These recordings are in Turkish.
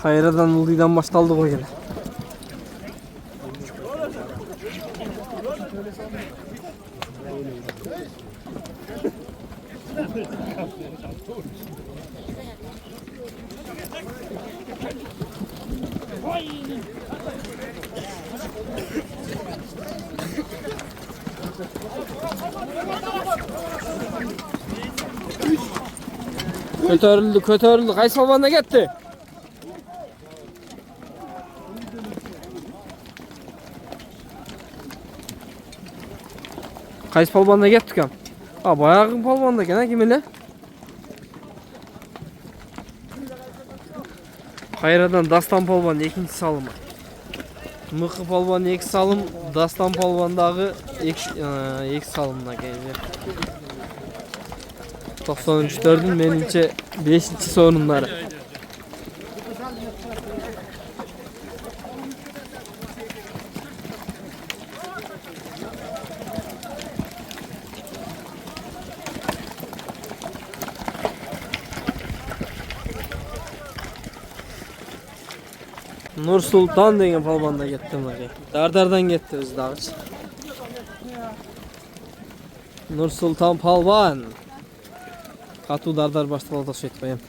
Hayradan Uluy'dan başlandı o gene. Kötörüldü. Qaysi polvonda ketdi? Qaysi polvonda ketdi ekan? Ha, bayagı polvonda ekan, kim ele? Hayradan Dastan polvonun ikinci salımı. Mıkı polvonun iki salım, Dastan polvondagı iki salımına geldi. 93'lerdün menimce 5. sorunları. Nur Sultan degen polvonda ketdi mage. Dardardan ketdi o'zi dag'ich. Nur Sultan polvon. Katu dardar başladı şetmeyim.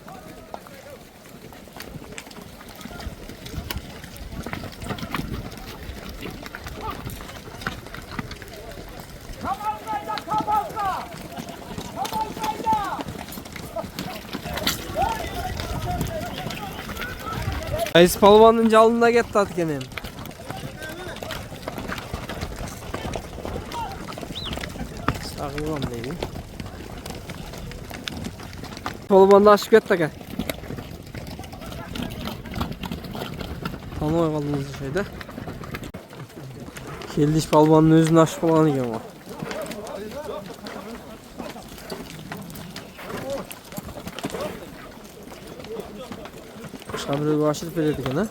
Qaysi polvonun jalında ketdi atkenim. Sağlam deydi. Polvonda aşıp ketdi aka. Tanımay qaldınız şeyde. Keldiş polvonun özünü aşıp qalan ekan o. Şabrı aşırıp verdik ekan ha.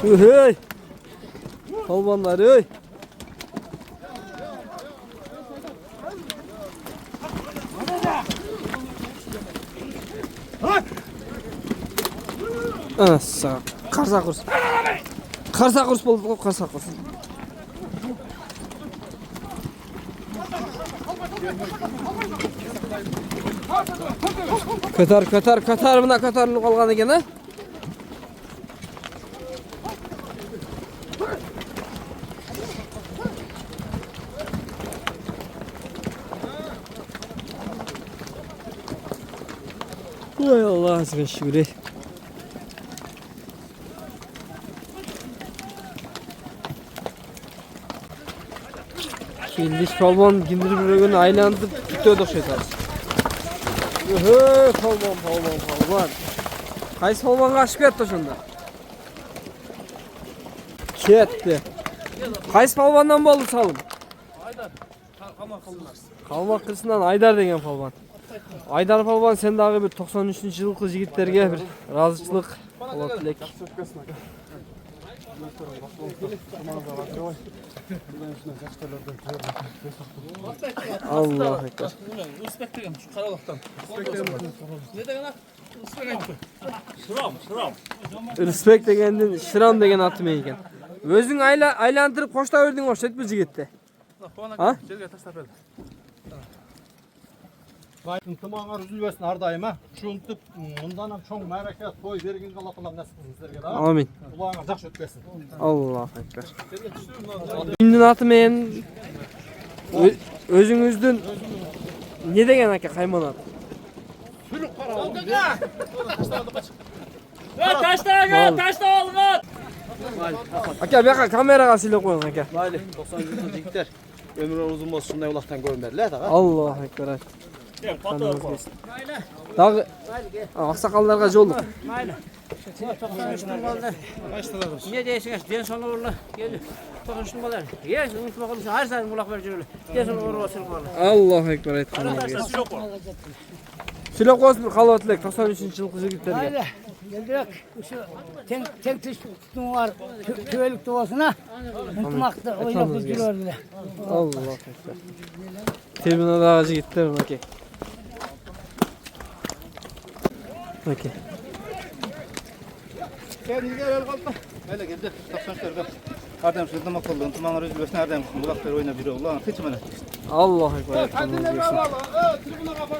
Hey! Polvonlar ey! Assa, qarsa qurs. Qarsa qurs bo'ldi, qarsa qurs. Ko'tar, buna ko'tarilib qolgan ekan ha. Voy Allah sizga shukr. Keldiş polvon kindirib yurgan aylantirib tutdi o'xshatadi. Hey, polvon. Qaysi polvonga aşıp ketdi shunda? Ketdi. Qaysi polvondan bo'ldi salım? Aydar. Qalmoq qilsindan Aydar degan polvon. Aydar polvon sen dagı bir 93-yılkı yigitlerge bir razıçılık ola tilek. Allah ekber. Respekt degen şu qaraloqdan. Ne degen at? Respekt aytdı. Şıram. Respekt degenden Şıram degen atım ekan. Özüň aylantyryp qoşta berdiň oşet bu jigitde. Ha? Jerge taşlap berdi. Ынтымаңар үзүлбөсүн ар дайым а. Ушинтип мындан ham чоң марака той бергенге Алла таалам насип кылсын силерге да. Amin. Улаңар жакшы өткөсүн. Allah ekber. Ündün atı men Özüңүздүн не деген аке кайманат? Taşta alın. Aka бияка камерага сүйлөп коюң аке. Mayli 90 yılda jigitler ömrü uzun olsun şunday ulaktan görmediler da. Аллаху акбар. Дагы аксакалдарга жолук. Ne deysiniz? Den sonu uğurlu. Geldi. Bakın balar. Yes, unutma kalmış. Her zaman kulak ver şöyle. Den sonu uğurlu olsun balar. Alлаху акбар айтканыңызга. Сүйлөп коесуң калып элек 93-жылкы жигиттерге. Haydi geldik. Şu tek tutun var. Köylük doğasına. Unutmakta oynap duruyorlar. Alлаху акбар. Tribunadагы жигиттерим аке. Аке. Kendinize el kalma. Öyle geldi. 93'lerde. Ardem sözde makallı. Tımağın üzülmesine ardem. Bulakları oyna biri oldu. Hiç bana. Alлаху акбар. айтканыңызга. Tribuna kafa.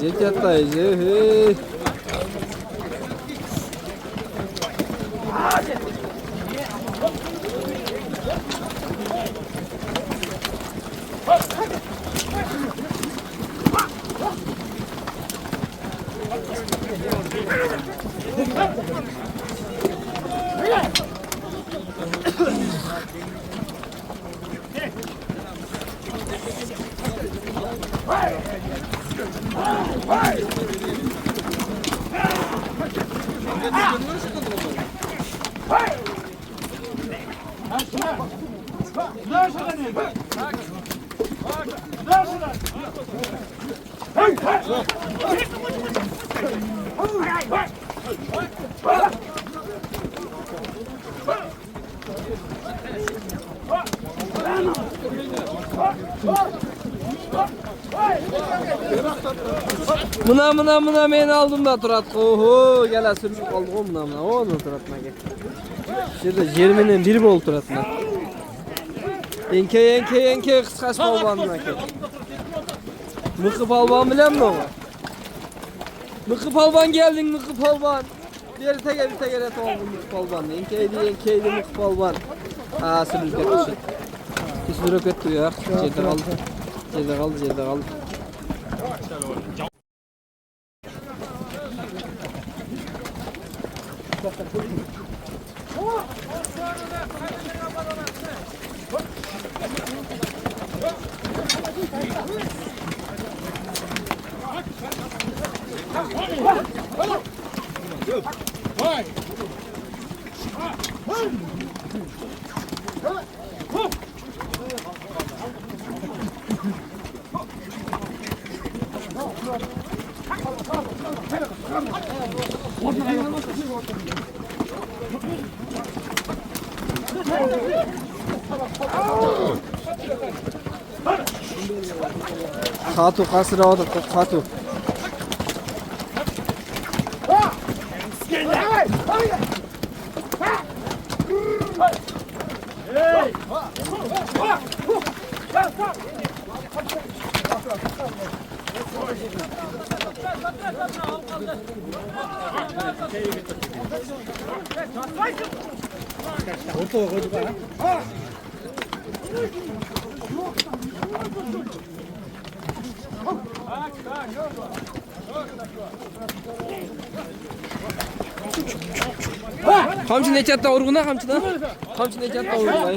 Жетятайжы. Mına meni aldım da Turat. Oho, gele sürüşüp kaldık o mına. Onu Turat'ına gel. Şurada jermenen biri bol Turat'ına. Enke kıskaç balbanına gel. Mıkı balban bilen mi o? Mıkı balban geldin Mıkı balban. Bir teker et oldum Mıkı balban. Enkeydi Mıkı balban. Aa sürüp etmişsin. Sürüp etti ya. Cede kaldı. Katu kasıra odur Katu. Kamçı ne çatta urguna kamçıda? Kamçı ne çatta urguna?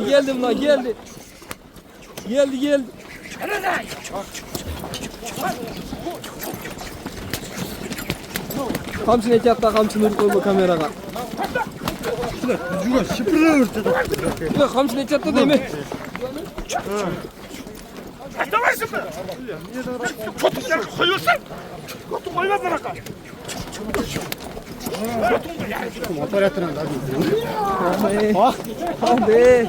Geldim lan geldi. Geldi. Kamçı ne çatta kamçı nur koyma kameraga. Juga şıpırla örtüdü. Yok kamçı ne çatta değil mi? Давай, Hadi.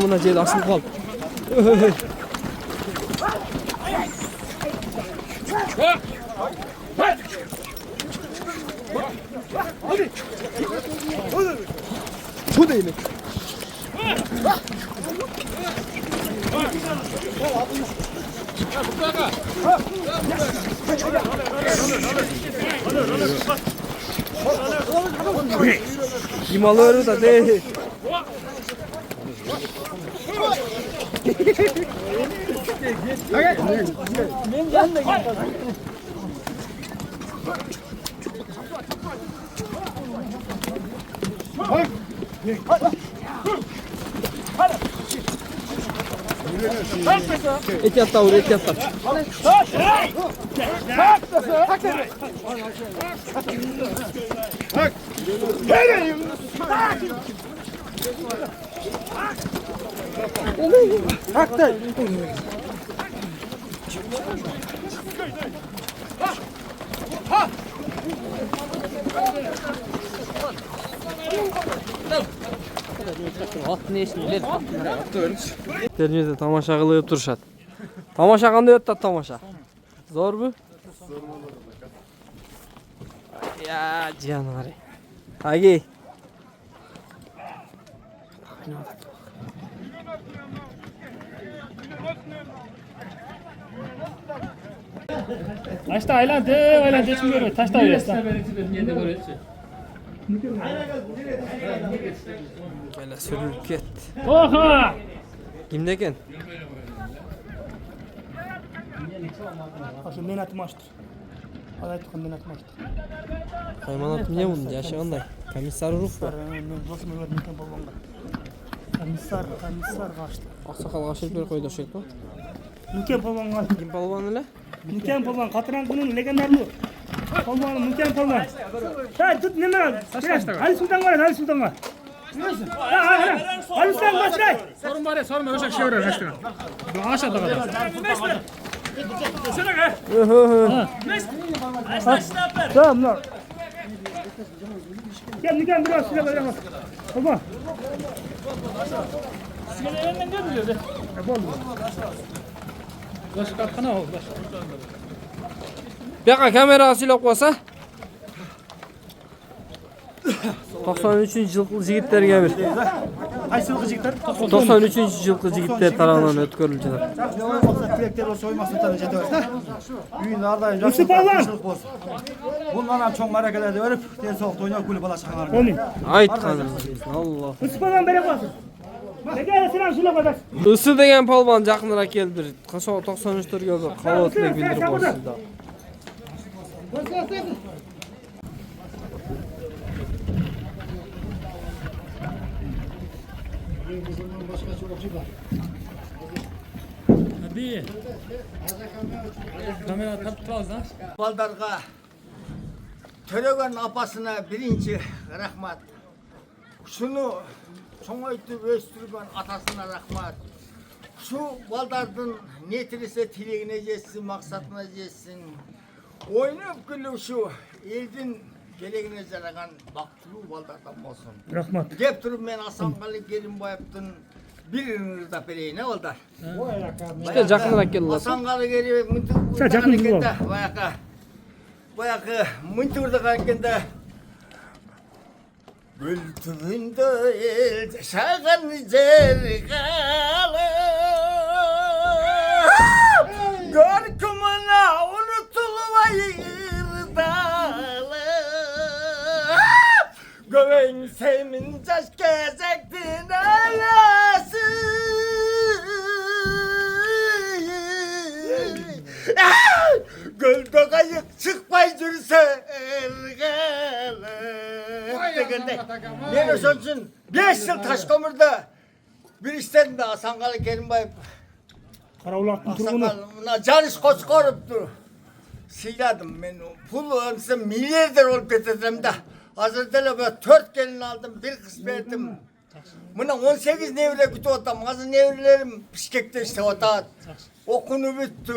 Mına Ceyda asıl kal. Bu değil mi? Gimalı da değil. Et yatta vur, et yatta. Tercihte tamaşa kılıp duruşat. Tamaşa kandı öt tamaşa. Zor bu? Ya canları. Hagi. Taşta aylan şimdi görüyor. Taşta aylan. Böyle sürülüp ket. Oha! Kimdeken? Aşı menat maçtır. Alay tıkan menat maçtır. Haymanat niye bunu yaşayanday? Komiser Ruf var. Komisar kaçtı. Aksakal kaçırıp bir koydu şey bu. Nuken polvan kaçtı. Kim balvan öyle? Nuken polvan katıran günün legendarlı. Polvan Nuken polvan. Ha tut ne lan? Ali Sultan var, Ali Sultan var. Ali Sultan başkay. Sorun var ya, sorun var. Şey var kaçtı. Bu aşağıda kadar. Tamam lan. Gel Nuken biraz silah ver ama. Tamam. Sigara ne biliyor be? Baş katkana ol baş. Baka kamerasıyla koysa. 93. yılkı jigitlerge bir. Qaysi yigitlar? 93. yılkı jigitler tarafından ötkürülücüler. Tilekler olsa oymasın tabii jete Үйün ardayın Yusuf Balvan. Bundan ham çoğ marakalerde verip, tez soğukta oynayıp kulüp ala çıkanlar. Olmayın. Ait kanım. Allah. Ispadan beri basın. Ne gel selam şuna kadar. Isı degen palvan жақынырақ келді бір. 93 түрге бір қалуатылы білдіріп қойсыз да. Hadi. Kamera tapıp alsın. Baldarga Töregen apasına birinci rahmat. Şunu çoğaytıp östürgen atasına rahmat. Şu baldardın netilise tileğine jetsin, maksatına jetsin. Oynayıp gülüp şu eldin gelegine jaragan baktıruu baldardan bolsun. Rahmat. Gep turup men Asanqali Kerimbayevdin birini da bereyim ne baldar? İşte жақынырақ келді. Asanqali Kerimbayevdin Sen жақын dur ol. Bayakı mıntırdıgan kende Gül tübünde elde şağın zergalı Görkümüne unutulmayırdalı Göven semin caş gezektin ayası geldi. Ne olsun 5 yıl Taşkömür'de bir istedim de Hasankalı Kerimbayev. Karaulak'ın turgunu. Hasankalı'na Canis Koçkorup'tu. Sıyladım ben o pul önce milyarder olup getirdim de. Hazırda böyle 4 gelin aldım, bir kız verdim. Buna 18 nevre kütü otam. Hazır nevrelerim Bişkek'te işte otat. Okunu bitti.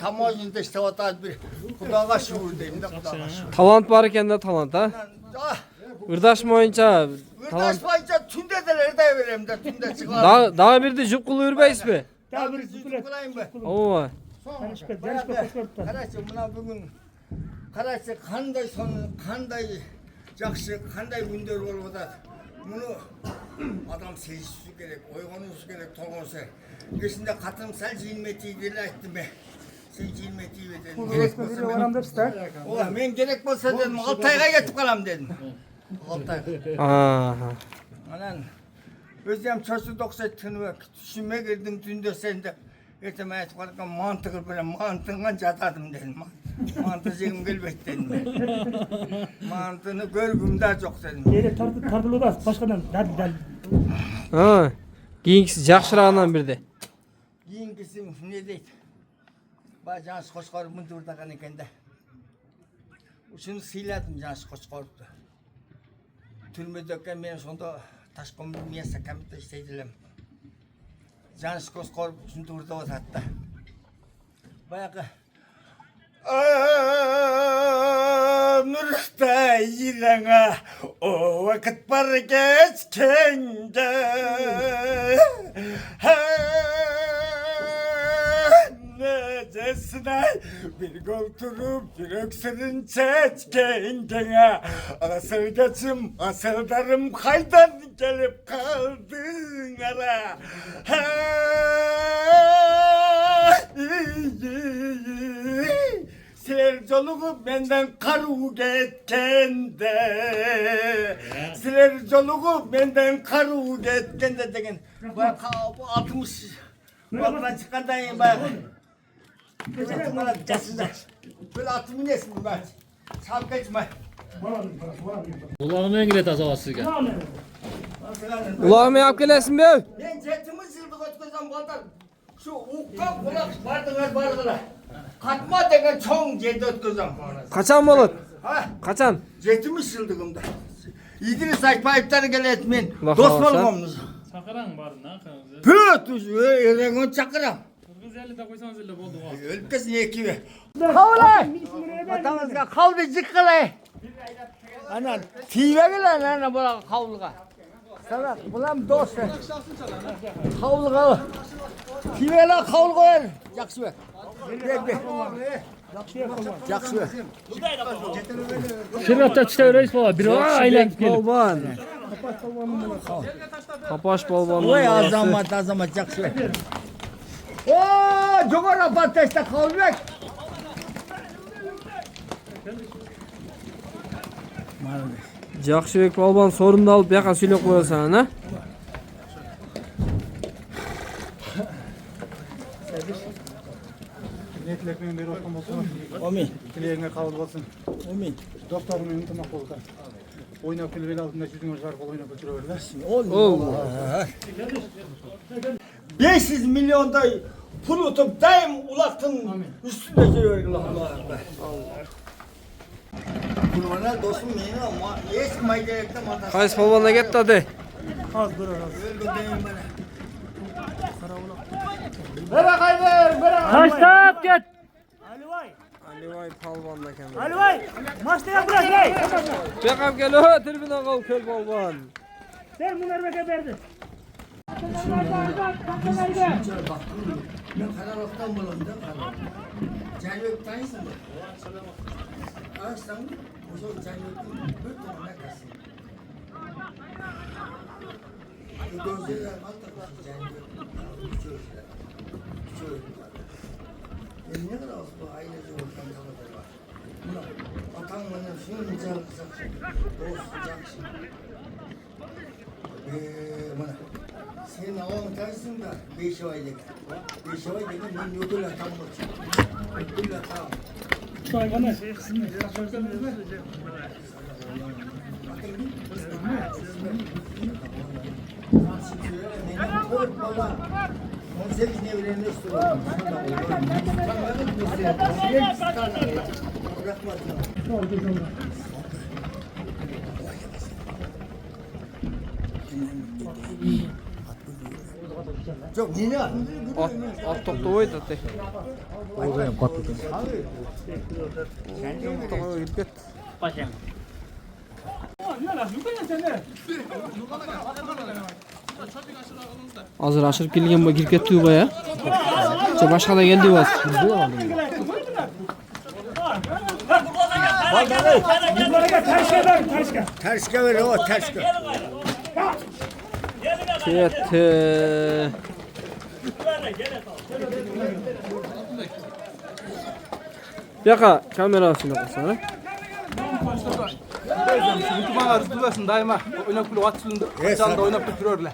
Tam özünde işte otat bir. Kudağa şuur deyim de kudağa şuur. Talant var iken de talant ha. Ah, Irdaş boyunca talant. Irdaş boyunca tünde de nerede vereyim de tünde çıkar. Daha bir de jupkulu ürbeyiz be. Daha bir zıpılet. Kulayım be. Oo. Janışka Koçkorup'tan. Karaçı buna bugün Karaçı kanday sonu, kanday jakşı, kanday gündür olup da bunu adam seyircisi gerek, oygonusu gerek, tolgonsa. Geçinde katım sel cilmetiyi dile ettim be. Sen cilmetiyi dedim. Gerek Biri olsa varam ben, depstar. ola ben gerek olsa dedim, 6 ayga yetip kalam dedim. 6 ay. Aha. Anan, özlem çocuk doksa tınıvak, düşünme girdim tünde sende. Ertem ayet kalkan mantıklı böyle mantığına catadım dedim. Mantığım gelbet dedim. Mantığını görgümde çok dedim. Yere tartılı da başkadan. Hadi. Ha. Keyingisi jakşırağından bir de. Keyingisi ne deydi? Bacağınız Koçkorup'un durdakan eken de. Şunu sıyladım Cansı Koçkorup'ta. Türmedeyken ben sonunda Taşkömür miyasa kamite isteydiler. Cansı Koçkorup şunu durda otattı. Bayağı ömürde yirene o vakit var geçkende necesine bir kolturup bir öksürün çeçkengene asıl geçim asıldarım kaydan gelip kaldın ara Siler coluğu benden karu getkende Siler coluğu benden karu getkende degen bak bu 60 Bakla çıkardayım bak Böyle atımı nesin bak Sal geçme Kulağıma engel et azavasızga. Ulağımı yap gelesin be. Ben cetimi zıldık ötközden baltar Şu ukka kulak vardılar Katma degen çoğun cedi ötközden Kaçan olur? Ha Kaçan? Cetimi zıldıkımda İdris Akbayip'leri gel etmeyin Allah Dost Allah, balgamınız Çakaran var ne kanka? Püt Erengon çakıram Kız 50 de koysanız 50 oldu. Ölkesin ekibi Kavlay Vatanızga kavlu zıkkılay Anan Tive gelen ana bula kavluğa Sana bulam dost Kavluğa Tive la kavlu koyar Jakşı be Jakşı be Şirkatta çıta reis baba. Bir var aylanıp gelip. Balban. Kapaş balban. Oy azamat jakşı be Ooo Jogora patesta kavluk Jakşыбек balban sorunu da alıp yaka söylep koyar sana ha? Ne tilekmeyin beri olsun olsun. Amin Dileğine kabul olsun. Amin Dostlarımın unutmak oldu. Oynap kelebek aldığında yüzüne çıkar kol oynap götürüyorlar. Allah. 500 milyonda pul tutup daim ulaktın üstünde yürüyor Allah. Kurbanlar dostum benim ama eski mayderekte matas. Kays balbanla gitti hadi. Az dur az. Öldü deyim bana. Kaçtap git. Ali vay. Ali vay balbanla kendi. Ali vay. Maçta bırak vay. Bekap gel o tribüne kal köl balban. Sen bunları beke verdi. Ben Karalok'tan bulundum. Canyok tanısın mı? Ağaçtan mı? O zaman Canyok'un bir tohumuna kalsın. Bu gözlerle kaldı. Canyok. Ne kadar olsun bu ailece ortam kalıdır var. Buna atan bana şunun canı kısak. Dost caksın. Bana. Senin avam tanısın da 5 aylık. 5 aylık ben ödül atam var. Ödül atam. Şu hayvanlar. Çok yine. At topta oydu tek. Tamam gidip get. Hazır aşırıp gelgen bu girip ketdi baya. Başka da geldi bas. Terske ver o terske. Ketdi. Yaka kamerasını koysana. Mutfağa rızkılasın daima. Oynap kulu atsın. Çanda oynap duruyorlar.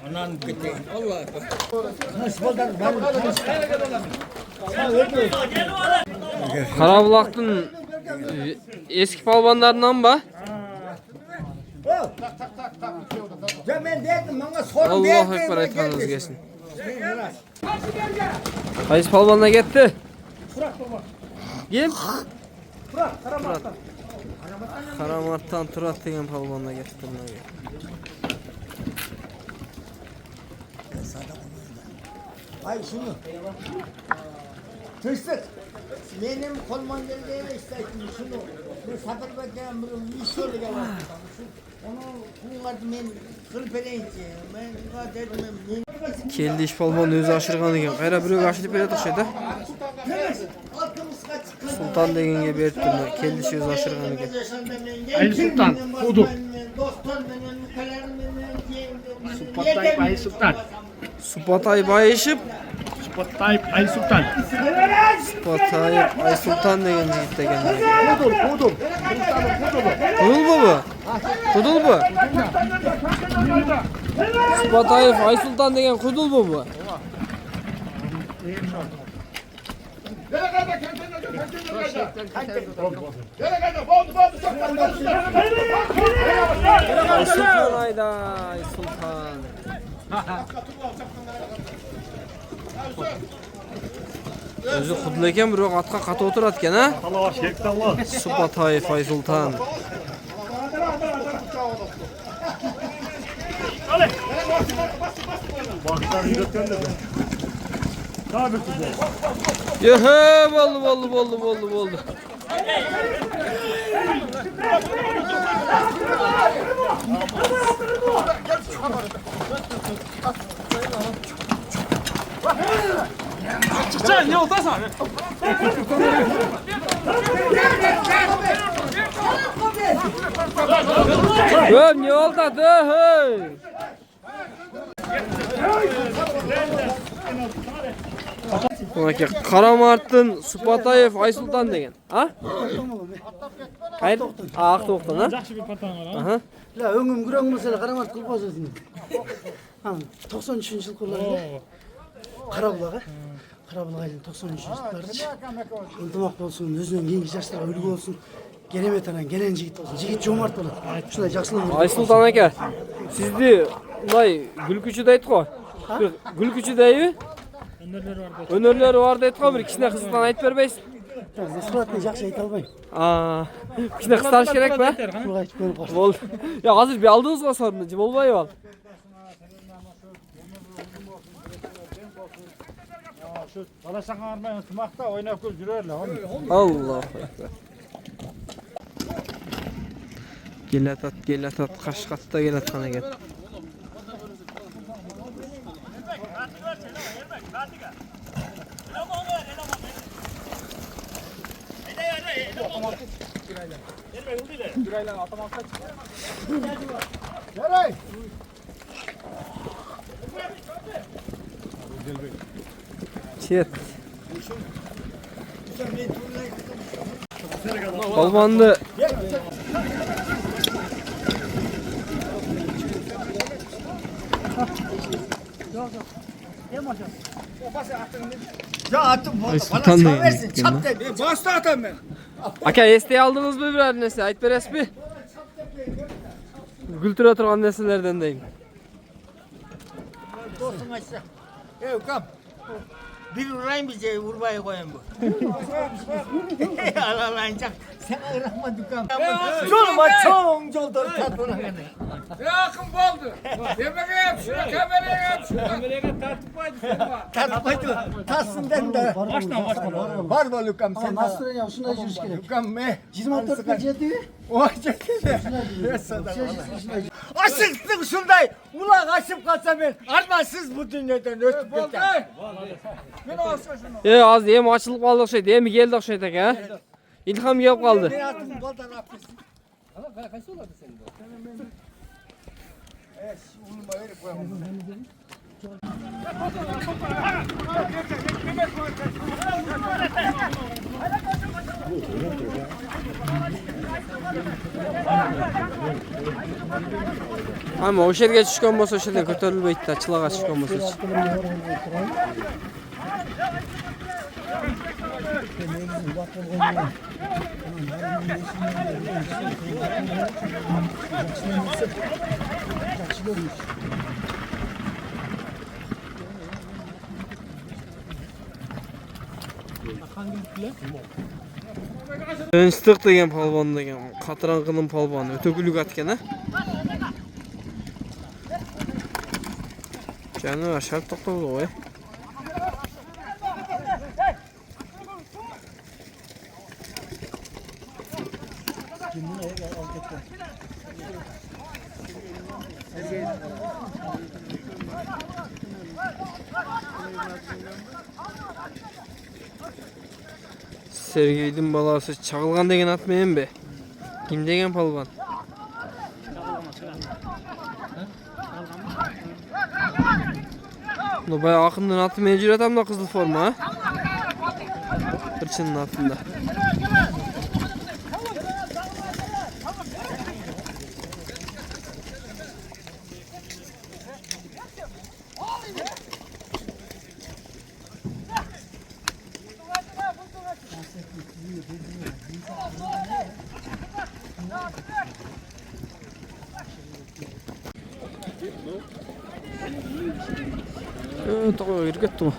Karabulak'ın eski palvanlarından ba. Ya ben dedim bana sorun Allahu ekber aytmanız gelsin. Kayıs palvanına gitti. Kim? Turat. Karamart'tan Turat degen palvanına gitti. Ay şunu. Tırsık. Benim kolman geldiğine istedim şunu. Bu satır bekleyen bir iş yolu gelen. Onu bunlardı men kılpereyince. Ben dedim Keldi iş palvanı özü aşırgan eken. Kayra bürög aşırıp beri taşıydı. Sultan degenge berip durma. Keldi iş özü aşırgan eken. Ali Sultan, Kudu. Supatay Ali Sultan. Supatay bayışıp Tayyip Ali Sultan. Supatay Ay Sultan degen jigit degen. Kudum. Kudul bu bu? Kudul bu? Supatay Ay Sultan degen kudul bu bu? Ay Sultan ayda Ay Sultan. Özü kudul eken biroq atqa qatı oturat eken ha? Supatay Ay Sultan. Yehe boldu. Sen ne oldu sen? Öm ne oldu da hey? Sonraki Karamart'ın Supatayev Ay Sultan degen. Ha? Hayır. Aq toqtan ha? Жақсы bir patan var ha. Aha. La öngüm güröң mesela Karamat Kulbazı'nın. 93. yıl kullarında Karabulak'a. Karabulak ayının 93. yıllarında. Intımak olsun, özünün genç yaşlara ulgu olsun. Genemet anan, genen jigit olsun. Jigit jomart olur. Şunday jakşылığın. Ay Sultan aka. Sizdi ılay gülküçü deyt go. Gülküçü deybi? Önderleri var. Önörleri var deyt go bir kişine kızdan ayt berbeysin. Suratını jakşı ayta albayım. Aa. Kişine kızdarış gerek be? Kulga aytıp görüp var. Bol. Ya hazır bir aldınız mı sorunu? Bolbay al. Alaşan armayın tımakta oynap kul jürörler. Allah ekber. Gelatat Kaşgat'ta gelatkan eken. Çet. Balvandı. Ya attım bana Sultan da versin. yedik Çap dedi. Bastı atam ben. Aka esteği aldınız mı birer nesi? Ait beres bir. Kültüre turgan nesnelerden deyin. Dostum aşağı. Kam. Bir vurayım bize vurmaya koyayım bu. Alalayacak. Sen ağırma dükkan. Çolma çoğun çoldur tatlına kadar. Yakın oldu. Yemeğe yap şuna, kameraya yap şuna. Kameraya tartıp koydu sen bak. Tatlıpaydı. Tatsından da. Var mı Lukam sen de? Nasıl ya? Şuna yürüyüş gerek. Lukam me. 24 gecedi. O çekti. Aşıktık şunday. Ulan aşıp kalsa ben. Armasız bu dünyadan ötüp geçeceğim. Az diye mi açılıp kaldık şey diye mi geldik şey tek ha? İlham gelip kaldı. Ne yaptın? Koldan yapıyorsun. Ama o şerge çıkan bolsa o şerden kötörülbeydi da çılağa çıkan bolsa hiç. Önstik degen palban degen, Katırankının palbanı, ötökülük atken ha. Canı var, şart tokladı o ya. Sergey'din balası çağılgan degen atmayın be. Kim degen palban? Bunu bayağı akından atı mecbur adam da kızıl forma ha. Fırçının altında. Tamam, yürü gitti mi?